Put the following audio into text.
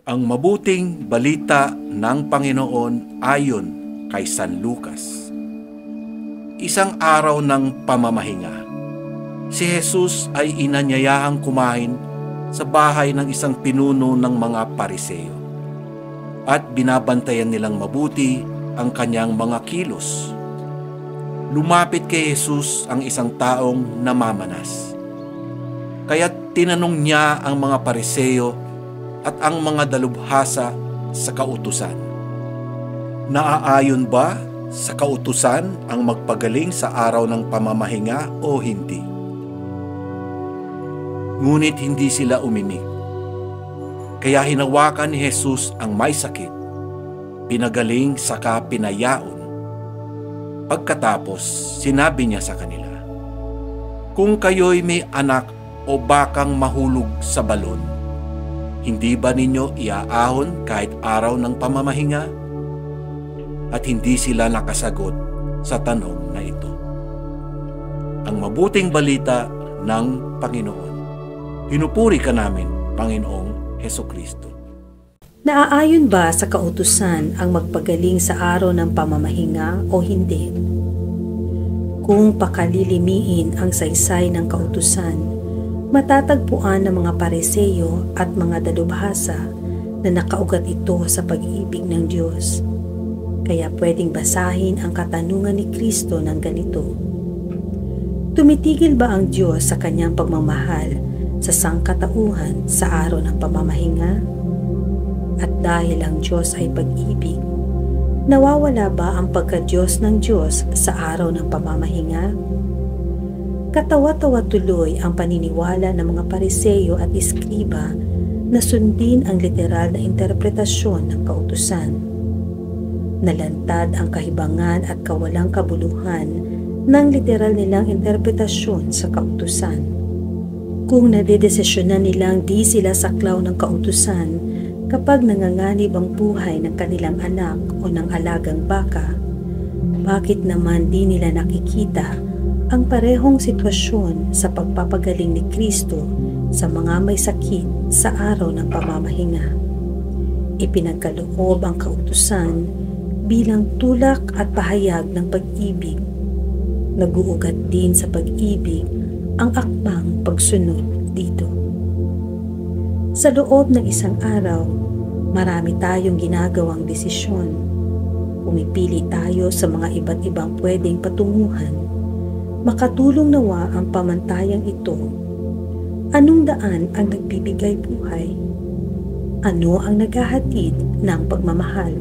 Ang mabuting balita ng Panginoon ayon kay San Lucas. Isang araw ng pamamahinga, si Jesus ay inanyayahang kumain sa bahay ng isang pinuno ng mga Pariseo at binabantayan nilang mabuti ang kanyang mga kilos. Lumapit kay Jesus ang isang taong namamanas. Kaya't tinanong niya ang mga Pariseo at ang mga dalubhasa sa kautusan. Naaayon ba sa kautusan ang magpagaling sa araw ng pamamahinga o hindi? Ngunit hindi sila umimik. Kaya hinawakan ni Jesus ang may sakit, pinagaling saka pinayaon. Pagkatapos, sinabi niya sa kanila, "Kung kayo'y may anak o bakang mahulog sa balon, hindi ba ninyo iaahon kahit araw ng pamamahinga?" At hindi sila nakasagot sa tanong na ito. Ang mabuting balita ng Panginoon. Pinupuri ka namin, Panginoong Hesukristo. Naaayon ba sa kautusan ang magpagaling sa araw ng pamamahinga o hindi? Kung pakalilimiin ang saysay ng kautusan, matatagpuan ng mga Pariseo at mga dalubhasa na nakaugat ito sa pag-ibig ng Diyos. Kaya pwedeng basahin ang katanungan ni Kristo ng ganito: tumitigil ba ang Diyos sa kanyang pagmamahal sa sangkatauhan sa araw ng pamamahinga? At dahil ang Diyos ay pag-ibig, nawawala ba ang pagka-Diyos ng Diyos sa araw ng pamamahinga? Katawa-tawa tuloy ang paniniwala ng mga Pariseo at Iskriba na sundin ang literal na interpretasyon ng kautusan. Nalantad ang kahibangan at kawalang kabuluhan ng literal nilang interpretasyon sa kautusan. Kung nadedesisyonan nilang di sila saklaw ng kautusan kapag nanganganib ang buhay ng kanilang anak o ng alagang baka, bakit naman di nila nakikita ang parehong sitwasyon sa pagpapagaling ni Kristo sa mga may sakit sa araw ng pamamahinga? Ipinagkaloob ang kautusan bilang tulak at pahayag ng pag-ibig. Naguugat din sa pag-ibig ang akbang pagsunod dito. Sa loob ng isang araw, marami tayong ginagawang desisyon. Pumipili tayo sa mga iba't ibang pwedeng patunguhan. Makatulong nawa ang pamantayang ito. Anong daan ang nagbibigay buhay? Ano ang naghahatid ng pagmamahal?